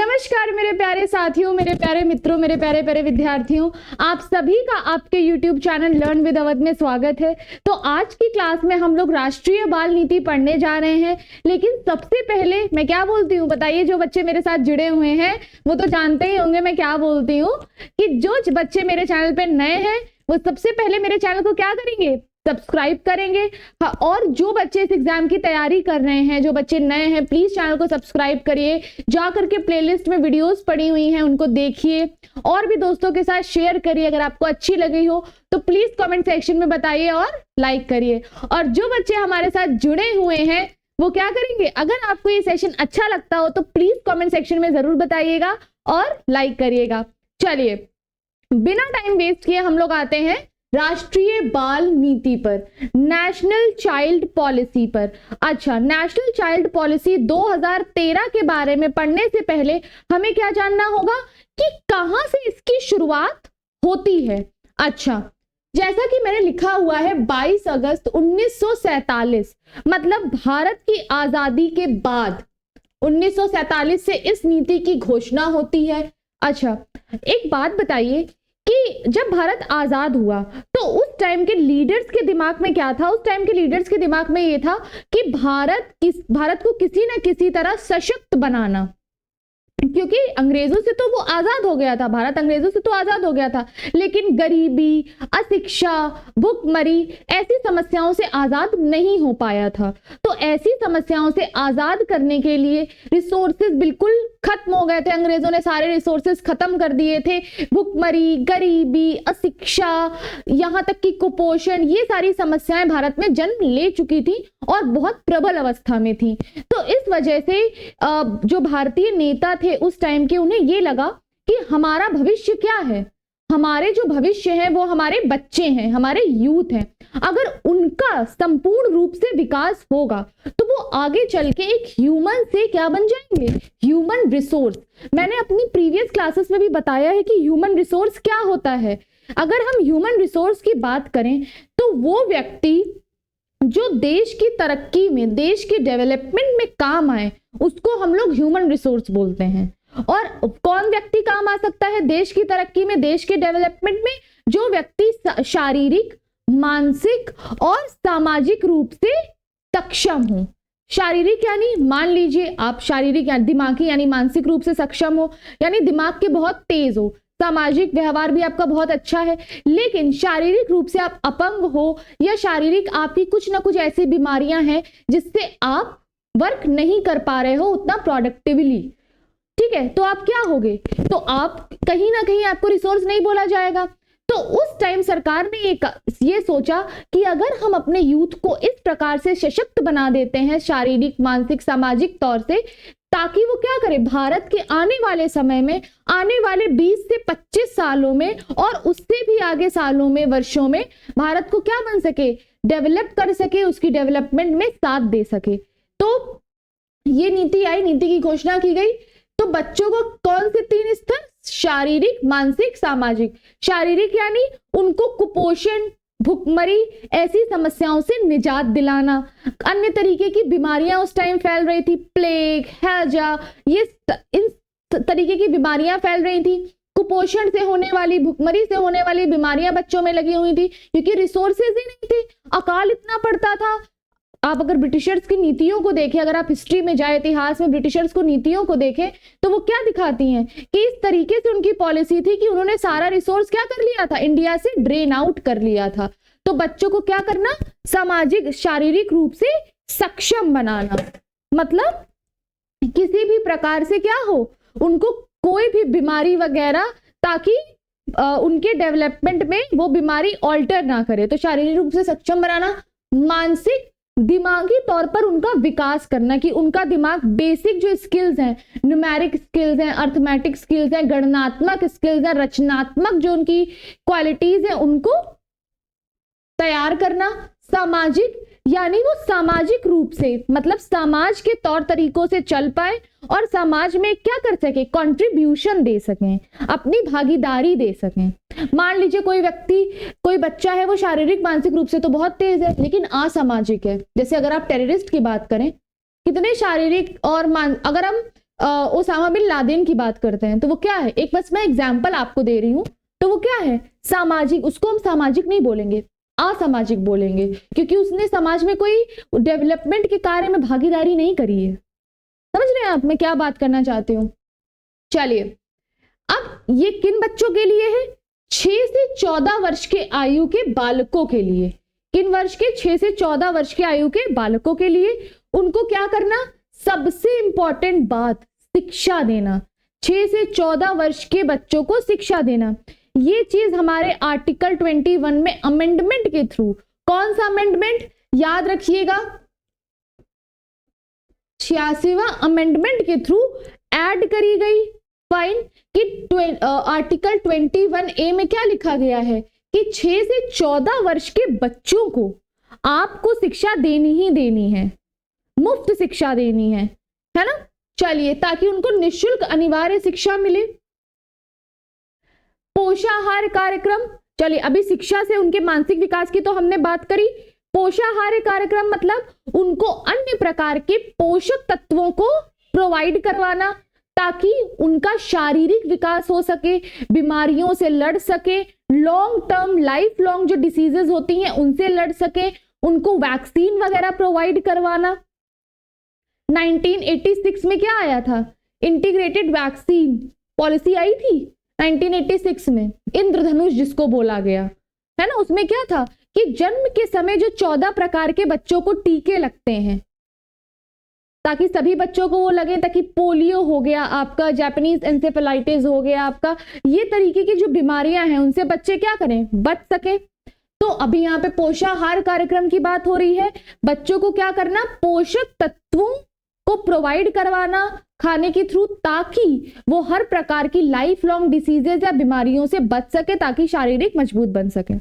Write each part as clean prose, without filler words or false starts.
नमस्कार मेरे प्यारे साथियों, मेरे प्यारे मित्रों, मेरे प्यारे प्यारे विद्यार्थियों, आप सभी का आपके YouTube channel learn with Awadh में स्वागत है। तो आज की क्लास में हम लोग राष्ट्रीय बाल नीति पढ़ने जा रहे हैं। लेकिन सबसे पहले मैं क्या बोलती हूँ बताइए, जो बच्चे मेरे साथ जुड़े हुए हैं वो तो जानते ही होंगे मैं क्या बोलती हूँ कि जो बच्चे मेरे चैनल पे नए हैं वो सबसे पहले मेरे चैनल को क्या करेंगे, सब्सक्राइब करेंगे। हाँ, और जो बच्चे इस एग्जाम की तैयारी कर रहे हैं, जो बच्चे नए हैं, प्लीज चैनल को सब्सक्राइब करिए। जा करके प्लेलिस्ट में वीडियोस पड़ी हुई हैं उनको देखिए और भी दोस्तों के साथ शेयर करिए। अगर आपको अच्छी लगी हो तो प्लीज कमेंट सेक्शन में बताइए और लाइक करिए। और जो बच्चे हमारे साथ जुड़े हुए हैं वो क्या करेंगे, अगर आपको ये सेशन अच्छा लगता हो तो प्लीज कमेंट सेक्शन में जरूर बताइएगा और लाइक करिएगा। चलिए बिना टाइम वेस्ट किए हम लोग आते हैं राष्ट्रीय बाल नीति पर, नेशनल चाइल्ड पॉलिसी पर। अच्छा, नेशनल चाइल्ड पॉलिसी 2013 के बारे में पढ़ने से पहले हमें क्या जानना होगा कि कहां से इसकी शुरुआत होती है। अच्छा, जैसा कि मैंने लिखा हुआ है 22 अगस्त 1947, मतलब भारत की आजादी के बाद 1947 से इस नीति की घोषणा होती है। अच्छा, एक बात बताइए कि जब भारत आजाद हुआ तो उस टाइम के लीडर्स के दिमाग में क्या था? उस टाइम के लीडर्स के दिमाग में ये था कि भारत को किसी न किसी तरह सशक्त बनाना, क्योंकि अंग्रेजों से तो वो आजाद हो गया था, भारत अंग्रेजों से तो आजाद हो गया था, लेकिन गरीबी, अशिक्षा, भुखमरी ऐसी समस्याओं से आजाद नहीं हो पाया था। तो ऐसी समस्याओं से आजाद करने के लिए रिसोर्सेज बिल्कुल खत्म हो गए थे, अंग्रेजों ने सारे रिसोर्सेज खत्म कर दिए थे। भुखमरी, गरीबी, अशिक्षा, यहाँ तक कि कुपोषण, ये सारी समस्याएं भारत में जन्म ले चुकी थी और बहुत प्रबल अवस्था में थी। तो इस वजह से जो भारतीय नेता थे उस टाइम के, उन्हें ये लगा कि हमारा भविष्य क्या है, हमारे जो भविष्य है वो हमारे बच्चे हैं, हमारे यूथ हैं। अगर उनका संपूर्ण रूप से विकास होगा तो वो आगे चल के एक ह्यूमन से क्या बन जाएंगे, ह्यूमन रिसोर्स। मैंने अपनी प्रीवियस क्लासेस में भी बताया है कि ह्यूमन रिसोर्स क्या होता है। अगर हम ह्यूमन रिसोर्स की बात करें तो वो व्यक्ति जो देश की तरक्की में, देश के डेवलपमेंट में काम आए, उसको हम लोग ह्यूमन रिसोर्स बोलते हैं। और कौन व्यक्ति काम आ सकता है देश की तरक्की में, देश के डेवलपमेंट में? जो व्यक्ति शारीरिक, मानसिक और सामाजिक रूप से सक्षम हो। शारीरिक यानी मान लीजिए आप शारीरिक या दिमागी यानी मानसिक रूप से सक्षम हो, यानी दिमाग के बहुत तेज हो, सामाजिक व्यवहार भी आपका बहुत अच्छा है, लेकिन शारीरिक रूप से आप अपंग हो या शारीरिक आपकी कुछ ना कुछ ऐसी बीमारियां हैं जिससे आप वर्क नहीं कर पा रहे हो उतना प्रोडक्टिवली, ठीक है, तो आप क्या होगे, तो आप कहीं ना कहीं आपको रिसोर्स नहीं बोला जाएगा। तो उस टाइम सरकार ने ये सोचा कि अगर हम अपने यूथ को इस प्रकार से सशक्त बना देते हैं शारीरिक, मानसिक, सामाजिक तौर से, ताकि वो क्या करे, भारत के आने वाले समय में, आने वाले 20 से 25 सालों में और उससे भी आगे सालों में, वर्षों में भारत को क्या बन सके, डेवलप कर सके, उसकी डेवलपमेंट में साथ दे सके। तो ये नीति आई, नीति की घोषणा की गई। तो बच्चों को कौन से 3 स्तर, शारीरिक, मानसिक, सामाजिक। शारीरिक यानी उनको कुपोषण, भुखमरी ऐसी समस्याओं से निजात दिलाना। अन्य तरीके की बीमारियां उस टाइम फैल रही थी, प्लेग, हैजा, ये इन तरीके की बीमारियां फैल रही थी। कुपोषण से होने वाली, भुखमरी से होने वाली बीमारियां बच्चों में लगी हुई थी क्योंकि रिसोर्सेज ही नहीं थे, अकाल इतना पड़ता था। आप अगर ब्रिटिशर्स की नीतियों को देखें, अगर आप हिस्ट्री में जाए, इतिहास में ब्रिटिशर्स को नीतियों को देखें, तो वो क्या दिखाती हैं कि इस तरीके से उनकी पॉलिसी थी कि उन्होंने सारा रिसोर्स क्या कर लिया था, इंडिया से ड्रेन आउट कर लिया था। तो बच्चों को क्या करना, सामाजिक, शारीरिक रूप से सक्षम बनाना, मतलब किसी भी प्रकार से क्या हो, उनको कोई भी बीमारी वगैरह, ताकि उनके डेवलपमेंट में वो बीमारी ऑल्टर ना करे। तो शारीरिक रूप से सक्षम बनाना, मानसिक, दिमागी तौर पर उनका विकास करना कि उनका दिमाग बेसिक जो स्किल्स हैं, न्यूमेरिक स्किल्स हैं, अर्थमेटिक स्किल्स हैं, गणनात्मक स्किल्स हैं, रचनात्मक जो उनकी क्वालिटीज हैं, उनको तैयार करना। सामाजिक यानी वो सामाजिक रूप से, मतलब समाज के तौर तरीकों से चल पाए और समाज में क्या कर सके, कंट्रीब्यूशन दे सकें, अपनी भागीदारी दे सकें। मान लीजिए कोई व्यक्ति, कोई बच्चा है, वो शारीरिक, मानसिक रूप से तो बहुत तेज है लेकिन असामाजिक है। जैसे अगर आप टेररिस्ट की बात करें, कितने शारीरिक और अगर हम ओसामा बिन लादेन की बात करते हैं तो वो क्या है, एक बस मैं एग्जाम्पल आपको दे रही हूं, तो वो क्या है, सामाजिक, उसको हम सामाजिक नहीं बोलेंगे, असामाजिक बोलेंगे, क्योंकि उसने समाज में कोई डेवलपमेंट के कार्य में भागीदारी नहीं करी है। समझ रहे हैं आप मैं क्या बात करना चाहती हूँ। चलिए, अब ये किन बच्चों के लिए है, 6 से 14 वर्ष के आयु के बालकों के लिए। किन वर्ष के, 6 से 14 वर्ष के आयु के बालकों के लिए। उनको क्या करना, सबसे इंपॉर्टेंट बात, शिक्षा देना। 6 से 14 वर्ष के बच्चों को शिक्षा देना। ये चीज हमारे आर्टिकल 21 में अमेंडमेंट के थ्रू, कौन सा अमेंडमेंट याद रखिएगा, 86वां अमेंडमेंट के थ्रू ऐड करी गई। फाइन, कि आर्टिकल 21A में क्या लिखा गया है कि 6 से 14 वर्ष के बच्चों को आपको शिक्षा देनी ही देनी है, मुफ्त शिक्षा देनी है ना। चलिए, ताकि उनको निःशुल्क अनिवार्य शिक्षा मिले। पोषाहार कार्यक्रम, चलिए अभी शिक्षा से उनके मानसिक विकास की तो हमने बात करी। पोषाहार कार्यक्रम मतलब उनको अन्य प्रकार के पोषक तत्वों को प्रोवाइड करवाना, ताकि उनका शारीरिक विकास हो सके, बीमारियों से लड़ सके, लॉन्ग टर्म लाइफ लॉन्ग जो डिसीजेस होती हैं उनसे लड़ सके, उनको वैक्सीन वगैरह प्रोवाइड करवाना। 1986 में क्या आया था, इंटीग्रेटेड वैक्सीन पॉलिसी आई थी 1986 में, इंद्रधनुष जिसको बोला गया है ना। उसमें क्या था कि जन्म के समय जो 14 प्रकार के बच्चों को टीके लगते हैं, ताकि सभी बच्चों को वो लगे, ताकि पोलियो हो गया आपका, जापानीज एंसेफेलाइटिस हो गया आपका, ये तरीके की जो बीमारियां हैं उनसे बच्चे क्या करें, बच सके। तो अभी यहाँ पे पोषाहार कार्यक्रम की बात हो रही है, बच्चों को क्या करना, पोषक तत्वों को प्रोवाइड करवाना खाने के थ्रू, ताकि वो हर प्रकार की लाइफ लॉन्ग डिसीजेज या बीमारियों से बच सके, ताकि शारीरिक मजबूत बन सके।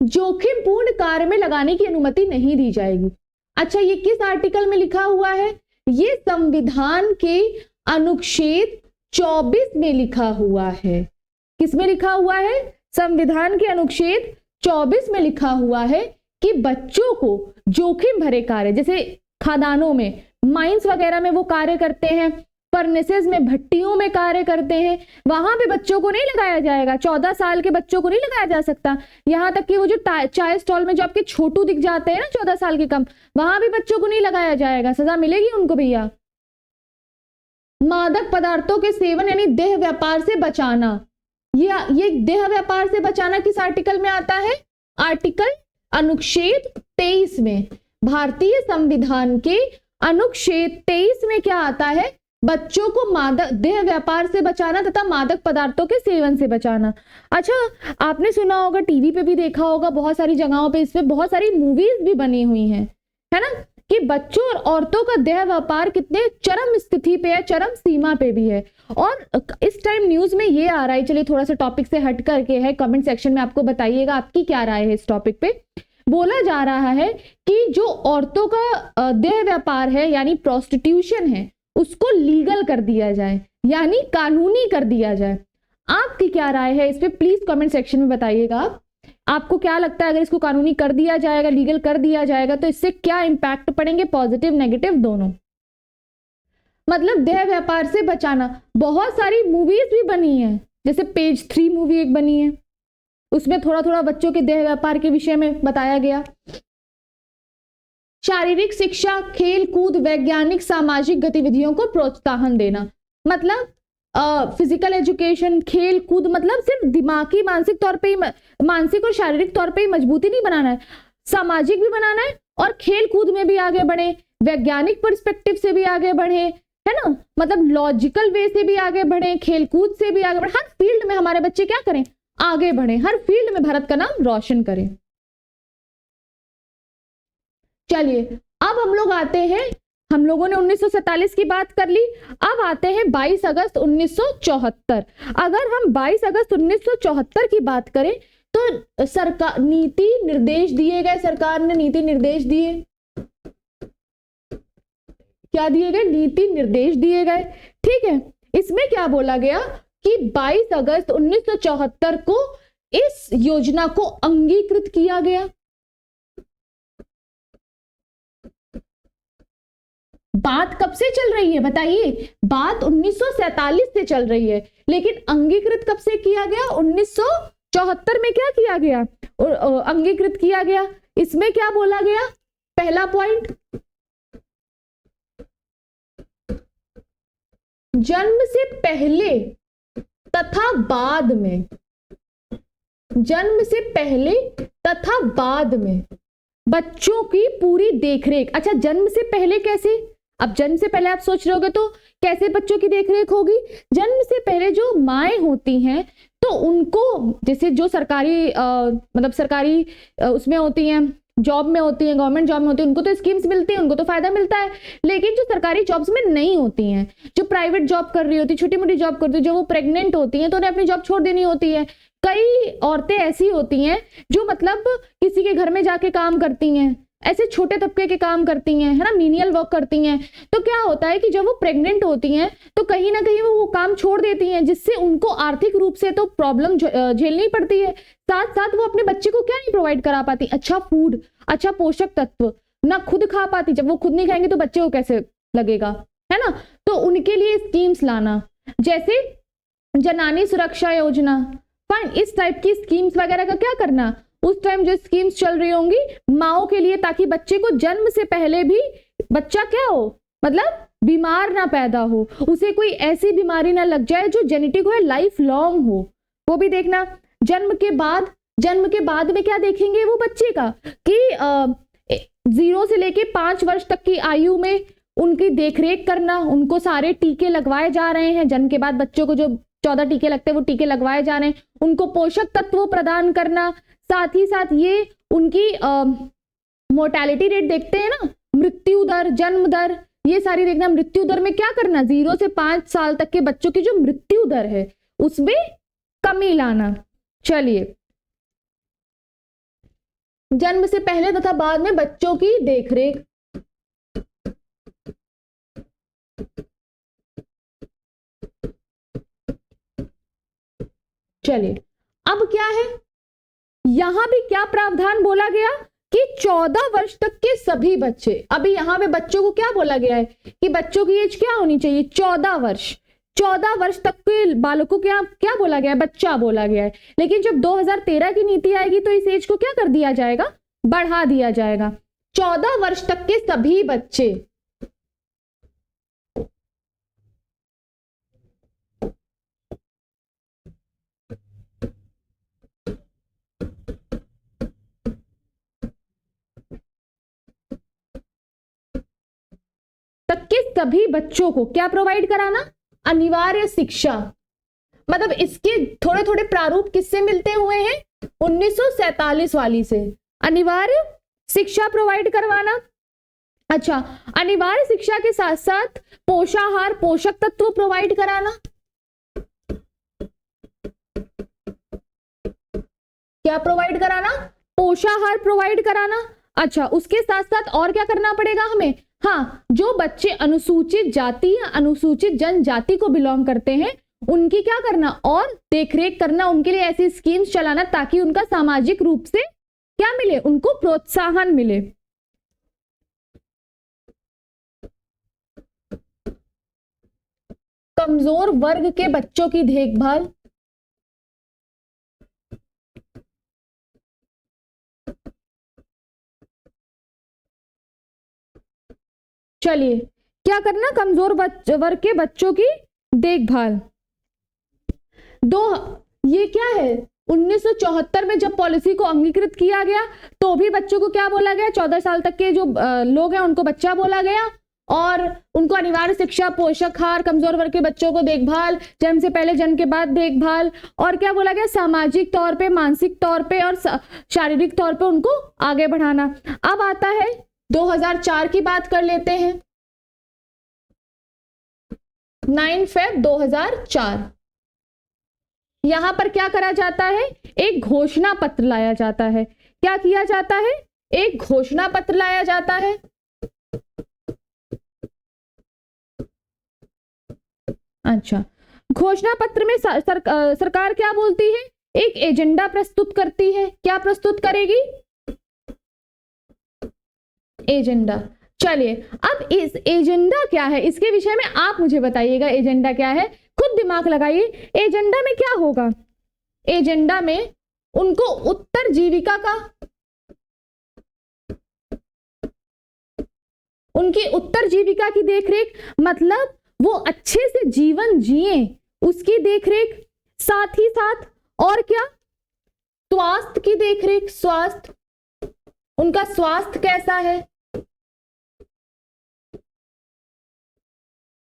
जोखिमपूर्ण कार्य में लगाने की अनुमति नहीं दी जाएगी। अच्छा, ये किस आर्टिकल में लिखा हुआ है, ये संविधान के अनुच्छेद 24 में लिखा हुआ है। किस में लिखा हुआ है, संविधान के अनुच्छेद 24 में लिखा हुआ है कि बच्चों को जोखिम भरे कार्य, जैसे खदानों में, माइंस वगैरह में वो कार्य करते हैं, फर्नेसेस में, भट्टियों में कार्य करते हैं, वहां पे बच्चों को नहीं लगाया जाएगा। 14 साल के बच्चों को नहीं लगाया जा सकता। यहां तक कि वो जो चाय स्टॉल में जो आपके छोटू दिख जाते हैं ना 14 साल के कम, वहां भी बच्चों को नहीं लगाया जाएगा, सजा मिलेगी उनको भैया। मादक पदार्थों के सेवन यानी देह व्यापार से बचाना, ये देह व्यापार से बचाना किस आर्टिकल में आता है, आर्टिकल अनुच्छेद 23 में। भारतीय संविधान के अनुच्छेद 23 में क्या आता है, बच्चों को मादक देह व्यापार से बचाना तथा मादक पदार्थों के सेवन से बचाना। अच्छा, आपने सुना होगा, टीवी पे भी देखा होगा, बहुत सारी जगहों पे इस पे बहुत सारी मूवीज भी बनी हुई हैं, है ना, कि बच्चों और औरतों का देह व्यापार कितने चरम स्थिति पे है, चरम सीमा पे भी है। और इस टाइम न्यूज में ये आ रहा है, चलिए थोड़ा सा टॉपिक से हट करके है, कमेंट सेक्शन में आपको बताइएगा आपकी क्या राय है इस टॉपिक पे। बोला जा रहा है कि जो औरतों का देह व्यापार है यानी प्रोस्टिट्यूशन है, उसको लीगल कर दिया जाए, यानी कानूनी कर दिया जाए। आपकी क्या राय है इस पे, प्लीज कमेंट सेक्शन में बताइएगा। आपको क्या लगता है, अगर इसको कानूनी कर दिया जाएगा, लीगल कर दिया जाएगा, तो इससे क्या इंपैक्ट पड़ेंगे, पॉजिटिव नेगेटिव दोनों। मतलब देह व्यापार से बचाना, बहुत सारी मूवीज भी बनी है, जैसे पेज 3 मूवी एक बनी है, उसमें थोड़ा थोड़ा बच्चों के देह व्यापार के विषय में बताया गया। शारीरिक शिक्षा, खेल कूद, वैज्ञानिक सामाजिक गतिविधियों को प्रोत्साहन देना, मतलब फिजिकल एजुकेशन, खेल कूद, मतलब सिर्फ दिमागी मानसिक तौर पे ही, मानसिक और शारीरिक तौर पे ही मजबूती नहीं बनाना है, सामाजिक भी बनाना है, और खेल कूद में भी आगे बढ़े, वैज्ञानिक पर्सपेक्टिव से भी आगे बढ़े, है ना, मतलब लॉजिकल वे से भी आगे बढ़े, खेल कूद से भी आगे बढ़े, हर फील्ड में हमारे बच्चे क्या करें, आगे बढ़े, हर फील्ड में भारत का नाम रोशन करें। चलिए, अब हम लोग आते हैं, हम लोगों ने 1947 की बात कर ली, अब आते हैं 22 अगस्त 1974। अगर हम 22 अगस्त 1974 की बात करें तो सरकार नीति निर्देश दिए गए, सरकार ने नीति निर्देश दिए, क्या दिए गए, नीति निर्देश दिए गए, ठीक है। इसमें क्या बोला गया कि 22 अगस्त 1974 को इस योजना को अंगीकृत किया गया। बात कब से चल रही है बताइए? बात 1947 से चल रही है, लेकिन अंगीकृत कब से किया गया? 1974 में क्या किया गया? अंगीकृत किया गया। इसमें क्या बोला गया? पहला पॉइंट, जन्म से पहले तथा बाद में, जन्म से पहले तथा बाद में बच्चों की पूरी देखरेख। अच्छा, जन्म से पहले कैसे? अब जन्म से पहले आप सोच रहे होगे तो कैसे बच्चों की देखरेख होगी? जन्म से पहले जो माएँ होती हैं तो उनको, जैसे जो सरकारी मतलब सरकारी उसमें होती हैं, जॉब में होती हैं, गवर्नमेंट जॉब में होती है, उनको तो स्कीम्स मिलती हैं, उनको तो फायदा मिलता है। लेकिन जो सरकारी जॉब्स में नहीं होती हैं, जो प्राइवेट जॉब कर रही होती, छोटी मोटी जॉब करती है, जो वो प्रेग्नेंट होती हैं तो उन्हें अपनी जॉब छोड़ देनी होती है। कई औरतें ऐसी होती हैं जो मतलब किसी के घर में जाके काम करती हैं, ऐसे छोटे तबके के काम करती हैं, है ना, मीनियल वर्क करती हैं। तो क्या होता है कि जब वो प्रेग्नेंट होती हैं तो कहीं ना कहीं वो काम छोड़ देती हैं, जिससे उनको आर्थिक रूप से तो प्रॉब्लम झेलनी पड़ती है। साथ साथ वो अपने बच्चे को क्या नहीं प्रोवाइड करा पाती? अच्छा फूड, अच्छा पोषक तत्व ना खुद खा पाती। जब वो खुद नहीं खाएंगे तो बच्चे को कैसे लगेगा, है ना? तो उनके लिए स्कीम्स लाना, जैसे जनानी सुरक्षा योजना, फाइन, इस टाइप की स्कीम्स वगैरह का क्या करना? उस टाइम जो स्कीम्स चल रही होंगी माओ के लिए, ताकि बच्चे को जन्म से पहले भी बच्चा क्या हो, मतलब बीमार ना पैदा हो, उसे कोई ऐसी बीमारी ना लग जाए जो जेनेटिक हो, लाइफ लॉन्ग हो। वो भी देखना। जन्म के बाद, जन्म के बाद में क्या देखेंगे वो बच्चे का कि 0 से लेके 5 वर्ष तक की आयु में उनकी देखरेख करना, उनको सारे टीके लगवाए जा रहे हैं। जन्म के बाद बच्चों को जो 14 टीके लगते हैं वो टीके लगवाए जा रहे हैं, उनको पोषक तत्व प्रदान करना। साथ ही साथ ये उनकी मोर्टेलिटी रेट देखते हैं ना, मृत्यु दर, जन्म दर, ये सारी देखना। मृत्यु दर में क्या करना? 0 से 5 साल तक के बच्चों की जो मृत्यु दर है उसमें कमी लाना। चलिए, जन्म से पहले तथा बाद में बच्चों की देखरेख। चलिए, अब क्या है, यहां भी क्या प्रावधान बोला गया कि 14 वर्ष तक के सभी बच्चे। अभी यहां पे बच्चों को क्या बोला गया है कि बच्चों की एज क्या होनी चाहिए? 14 वर्ष। 14 वर्ष तक के बालकों को क्या बोला गया है? बच्चा बोला गया है। लेकिन जब 2013 की नीति आएगी तो इस एज को क्या कर दिया जाएगा? बढ़ा दिया जाएगा। 14 वर्ष तक के सभी बच्चे। तक के सभी बच्चों को क्या प्रोवाइड कराना? अनिवार्य शिक्षा। मतलब इसके थोड़े थोड़े प्रारूप किससे मिलते हुए हैं? 1947 वाली से। अनिवार्य शिक्षा प्रोवाइड करवाना। अच्छा, अनिवार्य शिक्षा के साथ साथ पोषाहार, पोषक तत्व प्रोवाइड कराना। क्या प्रोवाइड कराना? पोषाहार प्रोवाइड कराना। अच्छा, उसके साथ साथ और क्या करना पड़ेगा हमें? हाँ, जो बच्चे अनुसूचित जाति या अनुसूचित जनजाति को बिलोंग करते हैं उनकी क्या करना? और देखरेख करना, उनके लिए ऐसी स्कीम्स चलाना ताकि उनका सामाजिक रूप से क्या मिले? उनको प्रोत्साहन मिले। कमजोर वर्ग के बच्चों की देखभाल। चलिए, क्या करना? कमजोर वर्ग के बच्चों की देखभाल। ये क्या है? 1974 में जब पॉलिसी को अंगीकृत किया गया तो भी बच्चों को क्या बोला गया? 14 साल तक के जो लोग हैं उनको बच्चा बोला गया, और उनको अनिवार्य शिक्षा, पोषाहार, कमजोर वर्ग के बच्चों को देखभाल, जन्म से पहले, जन्म के बाद देखभाल, और क्या बोला गया? सामाजिक तौर पे, मानसिक तौर पे और शारीरिक तौर पे उनको आगे बढ़ाना। अब आता है 2004 की बात कर लेते हैं। 9 फरवरी 2004। यहां पर क्या करा जाता है? एक घोषणा पत्र लाया जाता है। क्या किया जाता है? एक घोषणा पत्र लाया जाता है। अच्छा, घोषणा पत्र में सरकार क्या बोलती है? एक एजेंडा प्रस्तुत करती है। क्या प्रस्तुत करेगी? एजेंडा। चलिए, अब इस एजेंडा क्या है इसके विषय में आप मुझे बताइएगा। एजेंडा क्या है, खुद दिमाग लगाइए। एजेंडा में क्या होगा, एजेंडा में उनको उत्तरजीविका का, उनकी उत्तरजीविका की देखरेख, मतलब वो अच्छे से जीवन जिए उसकी देखरेख, साथ ही साथ और क्या, स्वास्थ्य की देखरेख, स्वास्थ्य, उनका स्वास्थ्य कैसा है,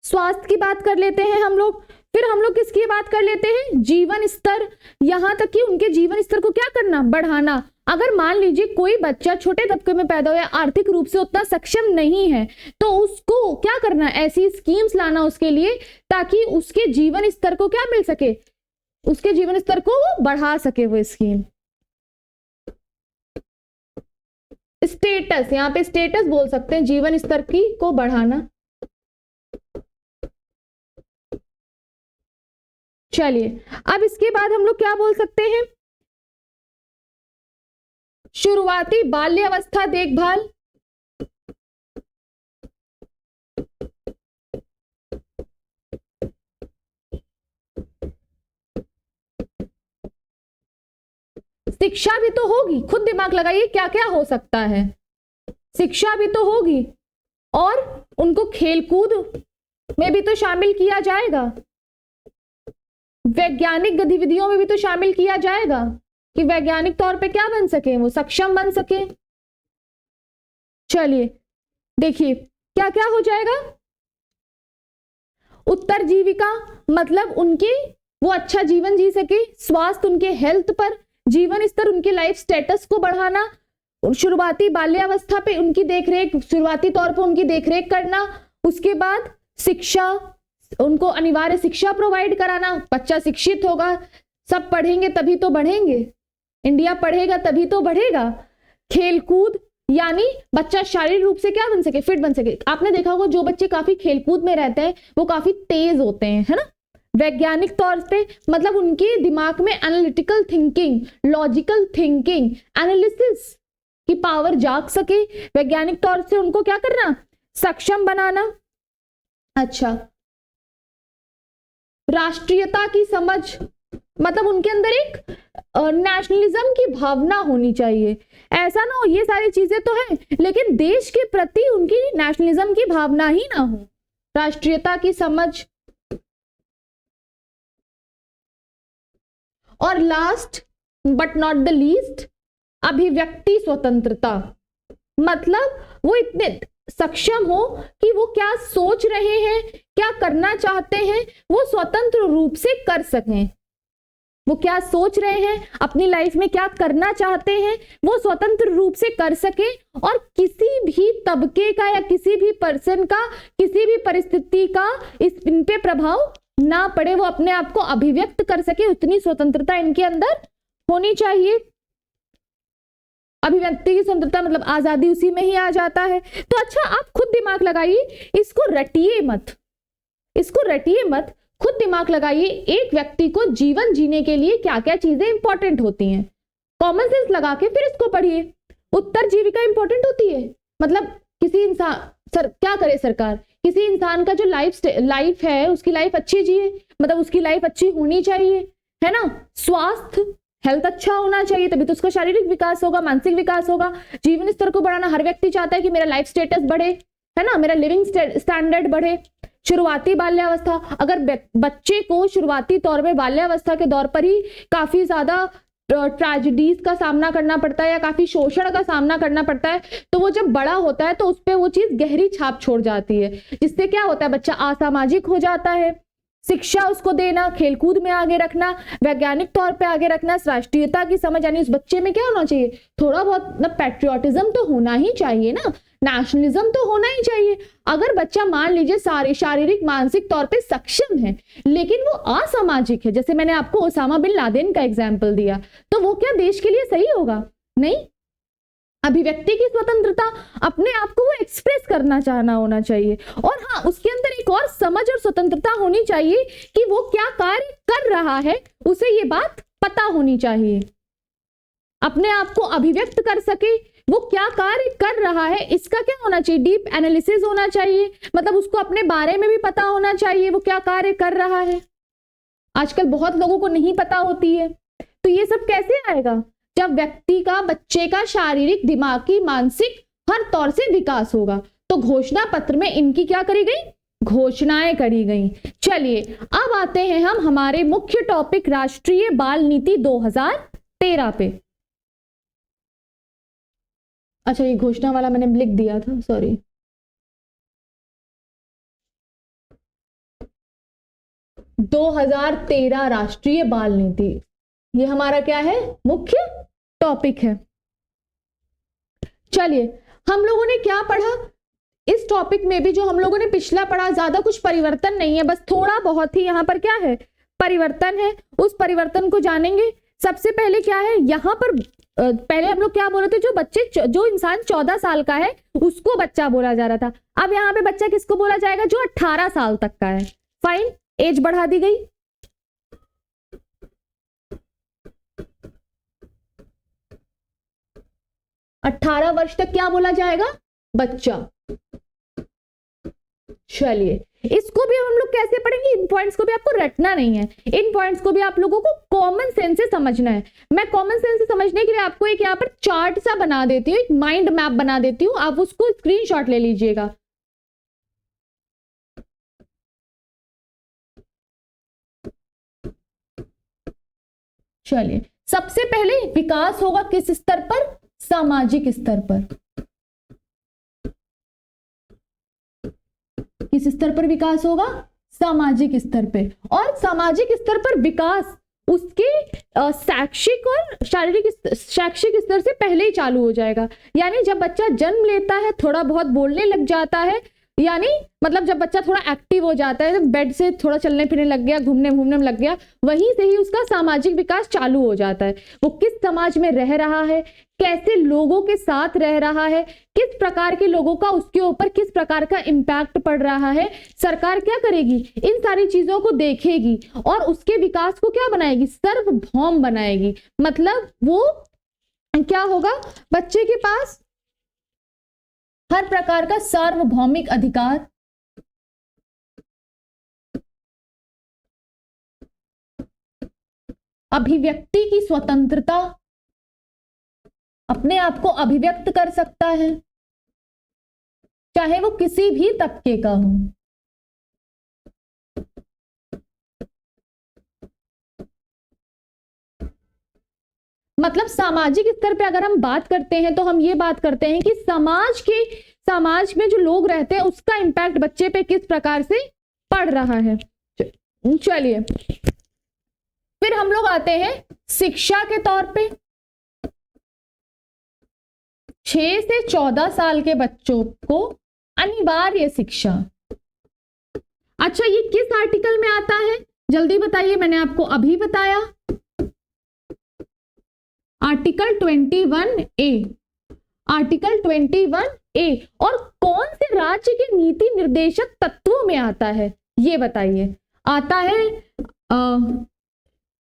स्वास्थ्य की बात कर लेते हैं हम लोग। फिर हम लोग किसकी बात कर लेते हैं, जीवन स्तर, यहां तक कि उनके जीवन स्तर को क्या करना, बढ़ाना। अगर मान लीजिए कोई बच्चा छोटे तबके में पैदा हुआ, आर्थिक रूप से उतना सक्षम नहीं है, तो उसको क्या करना, ऐसी स्कीम्स लाना उसके लिए ताकि उसके जीवन स्तर को क्या मिल सके, उसके जीवन स्तर को वो बढ़ा सके। वो स्कीम स्टेटस, यहां पे स्टेटस बोल सकते हैं, जीवन स्तर की को बढ़ाना। चलिए, अब इसके बाद हम लोग क्या बोल सकते हैं, शुरुआती बाल्यावस्था देखभाल, शिक्षा भी तो होगी, खुद दिमाग लगाइए क्या क्या हो सकता है, शिक्षा भी तो होगी और उनको खेलकूद में भी तो शामिल किया जाएगा, वैज्ञानिक गतिविधियों में भी तो शामिल किया जाएगा कि वैज्ञानिक तौर पे क्या बन सके, वो सक्षम बन सके। चलिए देखिए क्या क्या हो जाएगा, उत्तरजीविका मतलब उनके वो अच्छा जीवन जी सके, स्वास्थ्य उनके हेल्थ पर, जीवन स्तर उनके लाइफ स्टेटस को बढ़ाना, शुरुआती बाल्यावस्था पे उनकी देखरेख, शुरुआती तौर पर उनकी देखरेख करना, उसके बाद शिक्षा, उनको अनिवार्य शिक्षा प्रोवाइड कराना, बच्चा शिक्षित होगा, सब पढ़ेंगे तभी तो बढ़ेंगे, इंडिया पढ़ेगा तभी तो बढ़ेगा। खेलकूद यानी बच्चा शारीरिक रूप से क्या बन सके, फिट बन सके। आपने देखा होगा जो बच्चे काफी खेलकूद में रहते हैं वो काफी तेज होते हैं, है ना। वैज्ञानिक तौर पे मतलब उनके दिमाग में analytical thinking, logical thinking, analysis की पावर जाग सके, वैज्ञानिक तौर से उनको क्या करना, सक्षम बनाना। अच्छा, राष्ट्रीयता की समझ मतलब उनके अंदर एक नेशनलिज्म की भावना होनी चाहिए। ऐसा ना हो ये सारी चीजें तो हैं लेकिन देश के प्रति उनकी नेशनलिज्म की भावना ही ना हो। राष्ट्रीयता की समझ, और last but not the least, अभिव्यक्ति स्वतंत्रता, मतलब वो इतने सक्षम हो कि वो क्या सोच रहे हैं, क्या करना चाहते हैं, वो स्वतंत्र रूप से कर सकें। वो क्या सोच रहे हैं, अपनी लाइफ में क्या करना चाहते हैं, वो स्वतंत्र रूप से कर सके और किसी भी तबके का या किसी भी पर्सन का, किसी भी परिस्थिति का इन पे प्रभाव ना पड़े, वो अपने आप को अभिव्यक्त कर सके, उतनी स्वतंत्रता इनके अंदर होनी चाहिए। अभिव्यक्ति की स्वतंत्रता मतलब आजादी उसी में ही आ जाता है। तो अच्छा आप खुद दिमाग लगाइए, इसको रटिए मत, इसको रटिए मत, खुद दिमाग लगाइए। एक व्यक्ति को जीवन जीने के लिए क्या क्या चीजें इंपॉर्टेंट होती हैं, कॉमन सेंस लगा के फिर इसको पढ़िए। उत्तरजीविका इंपॉर्टेंट होती है, मतलब किसी इंसान क्या करे सरकार, किसी इंसान का जो लाइफ है उसकी लाइफ अच्छी जिए, मतलब उसकी लाइफ अच्छी होनी चाहिए, है ना। स्वास्थ्य, हेल्थ अच्छा होना चाहिए तभी तो उसका शारीरिक विकास होगा, मानसिक विकास होगा। जीवन स्तर को बढ़ाना, हर व्यक्ति चाहता है कि मेरा लाइफ स्टेटस बढ़े, है ना, मेरा लिविंग स्टैंडर्ड बढ़े। शुरुआती बाल्यावस्था, अगर बच्चे को शुरुआती तौर पे बाल्यावस्था के दौर पर ही काफी ज्यादा ट्रेजेडीज का सामना करना पड़ता है या काफी शोषण का सामना करना पड़ता है, तो वो जब बड़ा होता है तो उस पर वो चीज गहरी छाप छोड़ जाती है, जिससे क्या होता है, बच्चा असामाजिक हो जाता है। शिक्षा उसको देना, खेलकूद में आगे रखना, वैज्ञानिक तौर पे आगे रखना, राष्ट्रीयता की समझ, यानी उस बच्चे में क्या होना चाहिए, थोड़ा बहुत ना पैट्रियोटिज्म तो होना ही चाहिए ना, नेशनलिज्म तो होना ही चाहिए। अगर बच्चा मान लीजिए सारे शारीरिक मानसिक तौर पे सक्षम है लेकिन वो असामाजिक है, जैसे मैंने आपको ओसामा बिन लादेन का एग्जाम्पल दिया, तो वो क्या देश के लिए सही होगा, नहीं। अभिव्यक्ति की स्वतंत्रता, अपने आप को वो एक्सप्रेस करना चाहना होना चाहिए, और हाँ उसके अंदर एक और समझ और स्वतंत्रता होनी चाहिए कि वो क्या कार्य कर रहा है, उसे ये बात पता होनी चाहिए, अपने आप को अभिव्यक्त कर सके, वो क्या कार्य कर रहा है, इसका क्या होना चाहिए, डीप एनालिसिस होना चाहिए, मतलब उसको अपने बारे में भी पता होना चाहिए वो क्या कार्य कर रहा है। आजकल बहुत लोगों को नहीं पता होती है। तो ये सब कैसे आएगा, जब व्यक्ति का, बच्चे का शारीरिक, दिमागी, मानसिक हर तौर से विकास होगा। तो घोषणा पत्र में इनकी क्या करी गई, घोषणाएं करी गई। चलिए अब आते हैं हम हमारे मुख्य टॉपिक राष्ट्रीय बाल नीति 2013 पे। अच्छा ये घोषणा वाला मैंने लिख दिया था, सॉरी। – 2013 राष्ट्रीय बाल नीति, ये हमारा क्या है, मुख्य टॉपिक है। चलिए हम लोगों ने क्या पढ़ा इस टॉपिक में भी, जो हम लोगों ने पिछला पढ़ा, ज्यादा कुछ परिवर्तन नहीं है, बस थोड़ा बहुत ही यहाँ पर क्या है, परिवर्तन है। उस परिवर्तन को जानेंगे। सबसे पहले क्या है यहाँ पर, पहले हम लोग क्या बोल रहे थे, जो बच्चे, जो इंसान 14 साल का है उसको बच्चा बोला जा रहा था। अब यहाँ पे बच्चा किसको बोला जाएगा, जो 18 साल तक का है। फाइन, एज बढ़ा दी गई। अठारह वर्ष तक क्या बोला जाएगा, बच्चा। चलिए इसको भी हम लोग कैसे पढ़ेंगे, इन पॉइंट्स को भी आपको रटना नहीं है, इन पॉइंट्स को भी आप लोगों को कॉमन सेंस से समझना है। मैं कॉमन सेंस से समझने के लिए आपको एक यहाँ पर चार्ट सा बना देती हूँ, एक माइंड मैप बना देती हूँ, आप उसको स्क्रीनशॉट ले लीजिएगा। चलिए सबसे पहले विकास होगा किस स्तर पर, सामाजिक स्तर पर। किस स्तर पर विकास होगा, सामाजिक स्तर पे। और सामाजिक स्तर पर विकास उसके शैक्षिक और शैक्षिक स्तर से पहले ही चालू हो जाएगा। यानी जब बच्चा जन्म लेता है, थोड़ा बहुत बोलने लग जाता है, यानी मतलब जब बच्चा थोड़ा एक्टिव हो जाता है, बेड से थोड़ा चलने फिरने लग गया, घूमने घूमने लग गया, वहीं से ही उसका सामाजिक विकास चालू हो जाता है। वो किस समाज में रह रहा है, कैसे लोगों के साथ रह रहा है, किस प्रकार के लोगों का उसके ऊपर किस प्रकार का इम्पैक्ट पड़ रहा है, सरकार क्या करेगी, इन सारी चीजों को देखेगी और उसके विकास को क्या बनाएगी, सार्वभौम बनाएगी। मतलब वो क्या होगा, बच्चे के पास हर प्रकार का सार्वभौमिक अधिकार, अभिव्यक्ति की स्वतंत्रता, अपने आप को अभिव्यक्त कर सकता है, चाहे वो किसी भी तबके का हो। मतलब सामाजिक स्तर पे अगर हम बात करते हैं तो हम ये बात करते हैं कि समाज में जो लोग रहते हैं उसका इम्पैक्ट बच्चे पे किस प्रकार से पड़ रहा है। चलिए फिर हम लोग आते हैं शिक्षा के तौर पे। 6 से 14 साल के बच्चों को अनिवार्य शिक्षा। अच्छा ये किस आर्टिकल में आता है, जल्दी बताइए, मैंने आपको अभी बताया, आर्टिकल 21A, आर्टिकल 21A। और कौन से राज्य के नीति निर्देशक तत्वों में आता है ये बताइए। आता है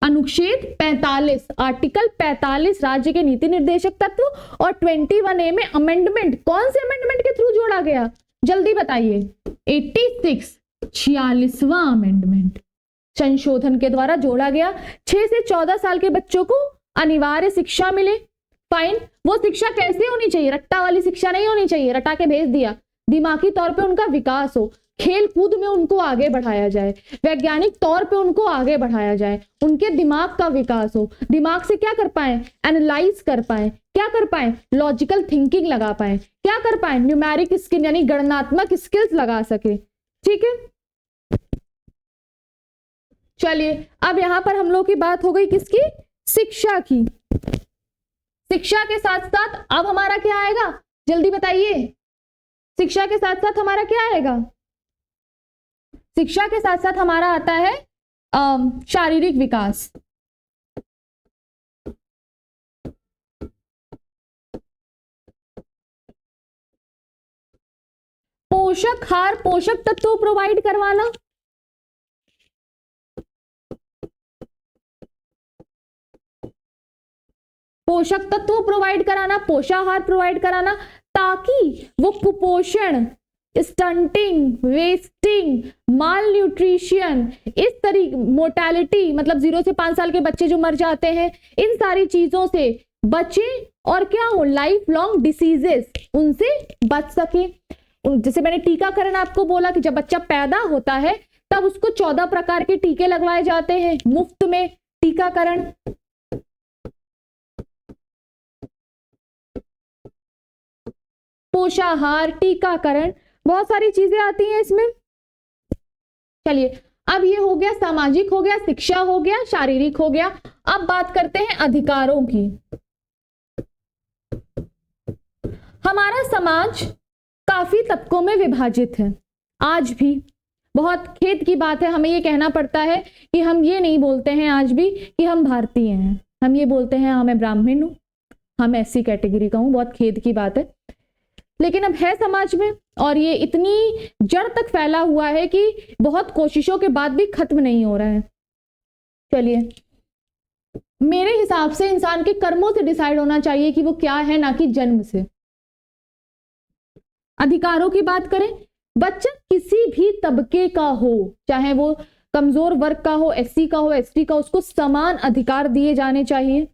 अनुच्छेद 45, आर्टिकल 45 राज्य के नीति निर्देशक तत्व, और 21A में अमेंडमेंट, कौन से अमेंडमेंट के थ्रू जोड़ा गया, जल्दी बताइए। 86, 46वां अमेंडमेंट, संशोधन के द्वारा जोड़ा गया। 6 से 14 साल के बच्चों को अनिवार्य शिक्षा मिले। फाइन, वो शिक्षा कैसे होनी चाहिए, रट्टा वाली शिक्षा नहीं होनी चाहिए, रटा के भेज दिया। दिमागी तौर पे उनका विकास हो, खेल कूद में उनको आगे बढ़ाया जाए, वैज्ञानिक तौर पे उनको आगे बढ़ाया जाए, उनके दिमाग का विकास हो, दिमाग से क्या कर पाए, एनालाइज कर पाए, क्या कर पाए, लॉजिकल थिंकिंग लगा पाए, क्या कर पाए, न्यूमेरिक स्किल यानी गणनात्मक स्किल्स लगा सके। ठीक है, चलिए अब यहां पर हम लोग की बात हो गई किसकी, शिक्षा की। शिक्षा के साथ साथ अब हमारा क्या आएगा, जल्दी बताइए, शिक्षा के साथ साथ हमारा क्या आएगा, शिक्षा के साथ साथ हमारा आता है शारीरिक विकास। पोषक आहार, पोषक तत्व प्रोवाइड करवाना, पोषक तत्व प्रोवाइड कराना, पोषाहार प्रोवाइड कराना, ताकि वो कुपोषण, स्टंटिंग, वेस्टिंग, माल न्यूट्रिशन, इस तरीके मोर्टेलिटी मतलब 0 से 5 साल के बच्चे जो मर जाते हैं, इन सारी चीजों से बचे और क्या हो, लाइफ लॉन्ग डिसीजेस उनसे बच सके। जैसे मैंने टीकाकरण आपको बोला कि जब बच्चा पैदा होता है तब उसको 14 प्रकार के टीके लगवाए जाते हैं मुफ्त में, टीकाकरण। पोषाहार, टीकाकरण, बहुत सारी चीजें आती हैं इसमें। चलिए, अब ये हो गया सामाजिक, हो गया शिक्षा, हो गया शारीरिक, हो गया। अब बात करते हैं अधिकारों की। हमारा समाज काफी तबकों में विभाजित है आज भी। बहुत खेद की बात है, हमें ये कहना पड़ता है कि हम ये नहीं बोलते हैं आज भी कि हम भारतीय हैं, हम ये बोलते हैं हाँ मैं ब्राह्मण हूं, हम ऐसी कैटेगरी का हूं। बहुत खेद की बात है, लेकिन अब है समाज में, और ये इतनी जड़ तक फैला हुआ है कि बहुत कोशिशों के बाद भी खत्म नहीं हो रहा है। चलिए, मेरे हिसाब से इंसान के कर्मों से डिसाइड होना चाहिए कि वो क्या है, ना कि जन्म से। अधिकारों की बात करें, बच्चा किसी भी तबके का हो, चाहे वो कमजोर वर्ग का हो, एससी का हो, एसटी का, उसको समान अधिकार दिए जाने चाहिए।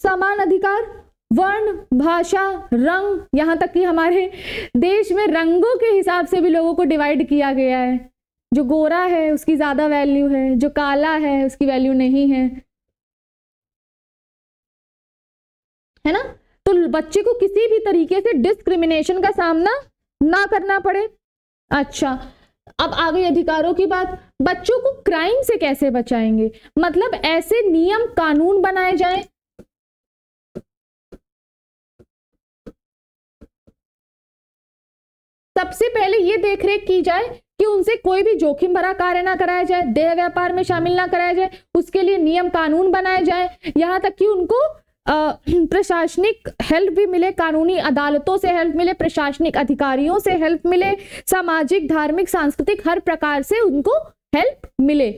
समान अधिकार, वर्ण, भाषा, रंग, यहां तक कि हमारे देश में रंगों के हिसाब से भी लोगों को डिवाइड किया गया है। जो गोरा है उसकी ज्यादा वैल्यू है, जो काला है उसकी वैल्यू नहीं है ना। तो बच्चे को किसी भी तरीके से डिस्क्रिमिनेशन का सामना ना करना पड़े। अच्छा, अब आ गई अधिकारों की बात। बच्चों को क्राइम से कैसे बचाएंगे, मतलब ऐसे नियम कानून बनाए जाएं सबसे पहले ये देखरेख की जाए कि उनसे कोई भी जोखिम भरा कार्य ना कराया जाए, देह व्यापार में शामिल ना कराया जाए, उसके लिए नियम कानून बनाए जाए, यहां तक कि उनको प्रशासनिक हेल्प भी मिले, कानूनी अदालतों से हेल्प मिले, प्रशासनिक अधिकारियों से हेल्प मिले, सामाजिक, धार्मिक, सांस्कृतिक हर प्रकार से उनको हेल्प मिले।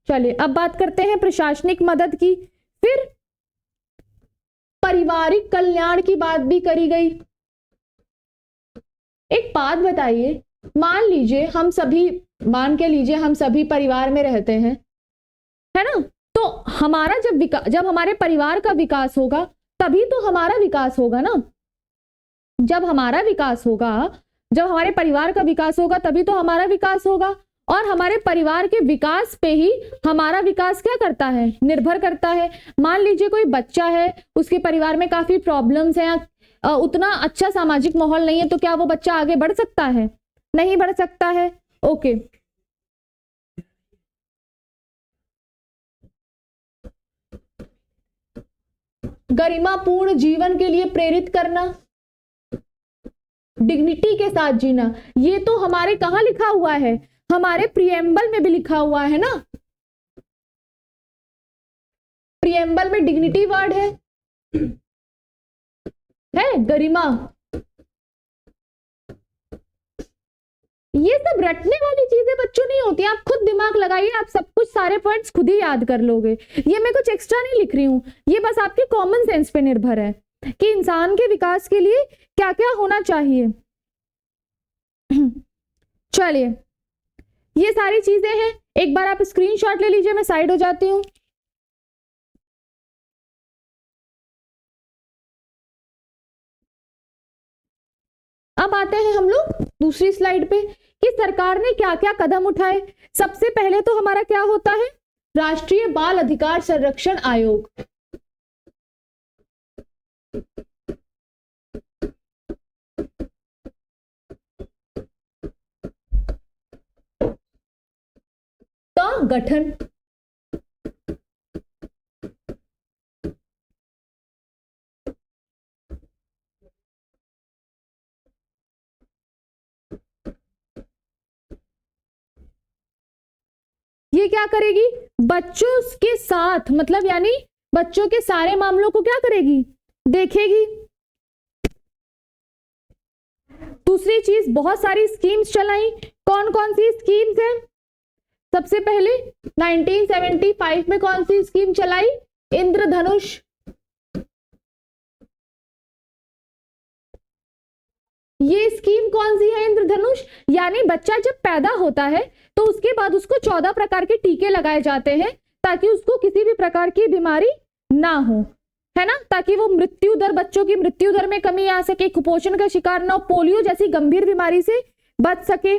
चलिए, अब बात करते हैं प्रशासनिक मदद की। फिर पारिवारिक कल्याण की बात भी करी गई। एक बात बताइए, मान लीजिए हम सभी, मान के लीजिए हम सभी परिवार में रहते हैं, है ना। तो हमारा जब हमारे परिवार का विकास होगा तभी तो हमारा विकास होगा ना। जब हमारा विकास होगा, जब हमारे परिवार का विकास होगा तभी तो हमारा विकास होगा, और हमारे परिवार के विकास पे ही हमारा विकास क्या करता है, निर्भर करता है। मान लीजिए कोई बच्चा है, उसके परिवार में काफी प्रॉब्लम्स हैं, उतना अच्छा सामाजिक माहौल नहीं है, तो क्या वो बच्चा आगे बढ़ सकता है? नहीं बढ़ सकता है। ओके, गरिमापूर्ण जीवन के लिए प्रेरित करना, डिग्निटी के साथ जीना, ये तो हमारे कहाँ लिखा हुआ है, हमारे प्रियम्बल में भी लिखा हुआ है ना। प्रियम्बल में डिग्निटी वर्ड है गरिमा। ये सब रटने वाली चीजें बच्चों नहीं होती, आप खुद दिमाग लगाइए, आप सब कुछ सारे पॉइंट्स खुद ही याद कर लोगे। ये मैं कुछ एक्स्ट्रा नहीं लिख रही हूं, ये बस आपके कॉमन सेंस पे निर्भर है कि इंसान के विकास के लिए क्या क्या होना चाहिए। चलिए, ये सारी चीजें हैं, एक बार आप स्क्रीनशॉट ले लीजिए, मैं साइड हो जाती हूँ। अब आते हैं हम लोग दूसरी स्लाइड पे कि सरकार ने क्या क्या कदम उठाए। सबसे पहले तो हमारा क्या होता है, राष्ट्रीय बाल अधिकार संरक्षण आयोग। का गठन। क्या करेगी, बच्चों के साथ, मतलब यानी बच्चों के सारे मामलों को क्या करेगी, देखेगी। दूसरी चीज, बहुत सारी स्कीम्स चलाई। कौन कौन सी स्कीम्स है? सबसे पहले 1975 में कौन सी स्कीम चलाई, इंद्रधनुष। ये स्कीम कौन सी है, इंद्रधनुष, यानी बच्चा जब पैदा होता है तो उसके बाद उसको 14 प्रकार के टीके लगाए जाते हैं ताकि उसको किसी भी प्रकार की बीमारी ना हो, है ना, ताकि वो मृत्यु दर, बच्चों की मृत्यु दर में कमी आ सके, कुपोषण का शिकार ना हो, पोलियो जैसी गंभीर बीमारी से बच सके।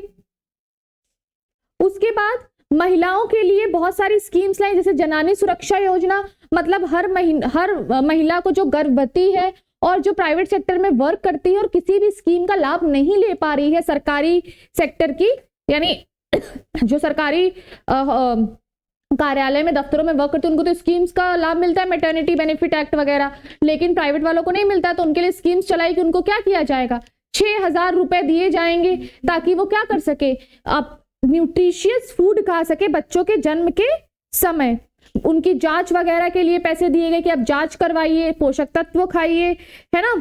उसके बाद महिलाओं के लिए बहुत सारी स्कीम्स लाई, जैसे जनानी सुरक्षा योजना, मतलब हर महिला को जो गर्भवती है और जो प्राइवेट सेक्टर में वर्क करती है और किसी भी स्कीम का लाभ नहीं ले पा रही है सरकारी सेक्टर की, यानी जो सरकारी कार्यालय में, दफ्तरों में वर्क करते हैं, उनको तो स्कीम्स का लाभ मिलता है, मैटरनिटी बेनिफिट एक्ट वगैरह, लेकिन प्राइवेट वालों को नहीं मिलता। तो उनके लिए स्कीम्स चलाई कि उनको क्या किया जाएगा, 6,000 रुपए दिए जाएंगे ताकि वो क्या कर सके, अब न्यूट्रिशियस फूड खा सके बच्चों के जन्म के समय। उनकी जांच वगैरह के लिए पैसे दिए गए कि अब जांच करवाइए, पोषक तत्व खाइए, है ना।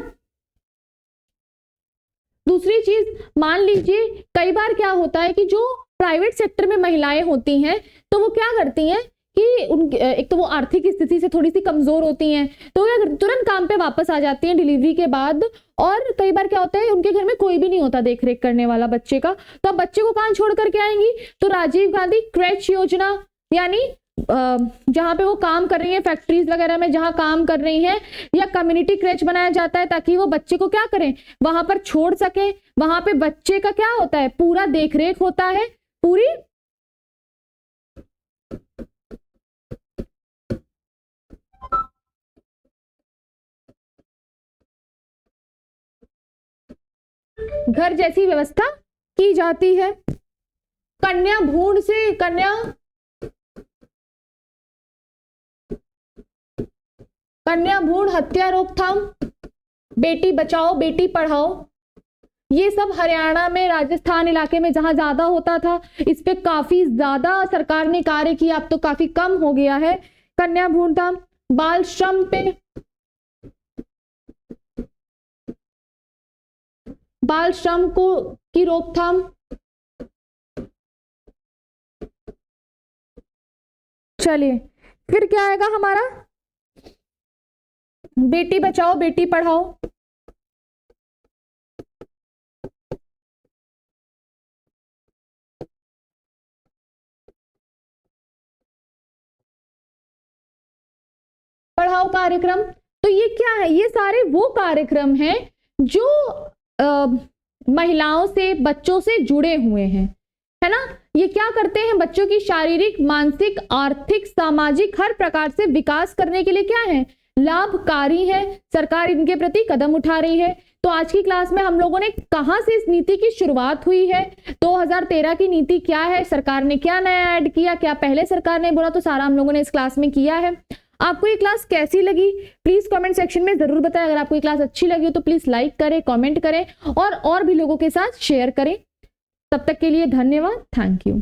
दूसरी चीज, मान लीजिए कई बार क्या होता है कि जो प्राइवेट सेक्टर में महिलाएं होती हैं तो वो क्या करती हैं कि उनकी एक तो वो आर्थिक स्थिति से थोड़ी सी कमजोर होती हैं, तो क्या करती, तुरंत काम पे वापस आ जाती हैं डिलीवरी के बाद। और कई बार क्या होता है, उनके घर में कोई भी नहीं होता देख रेख करने वाला बच्चे का, तो अब बच्चे को कहाँ छोड़ करके आएंगी, तो राजीव गांधी क्रैच योजना, यानी जहां पे वो काम कर रही है, फैक्ट्रीज वगैरह में जहां काम कर रही हैं, या कम्युनिटी क्रैच बनाया जाता है ताकि वो बच्चे को क्या करें, वहां पर छोड़ सके। वहां पे बच्चे का क्या होता है, पूरा देखरेख होता है, पूरी घर जैसी व्यवस्था की जाती है। कन्या भ्रूण से कन्या भ्रूण हत्या रोकथाम, बेटी बचाओ बेटी पढ़ाओ, ये सब हरियाणा में, राजस्थान इलाके में जहां ज्यादा होता था, इस पे काफी ज्यादा सरकार ने कार्य किया, अब तो काफी कम हो गया है। कन्या भ्रूणता, बाल श्रम पे, बाल श्रम को की रोकथाम, चलिए फिर क्या आएगा हमारा, बेटी बचाओ बेटी पढ़ाओ, पढ़ाओ कार्यक्रम। तो ये क्या है, ये सारे वो कार्यक्रम हैं जो महिलाओं से, बच्चों से जुड़े हुए हैं, है ना। ये क्या करते हैं, बच्चों की शारीरिक, मानसिक, आर्थिक, सामाजिक हर प्रकार से विकास करने के लिए क्या है, लाभकारी है। सरकार इनके प्रति कदम उठा रही है। तो आज की क्लास में हम लोगों ने कहां से इस नीति की शुरुआत हुई है, 2013 की नीति क्या है, सरकार ने क्या नया ऐड किया, क्या पहले सरकार ने बोला, तो सारा हम लोगों ने इस क्लास में किया है। आपको ये क्लास कैसी लगी प्लीज कमेंट सेक्शन में जरूर बताएं। अगर आपको ये क्लास अच्छी लगी हो तो प्लीज लाइक करें, कमेंट करें और भी लोगों के साथ शेयर करें। तब तक के लिए धन्यवाद, थैंक यू।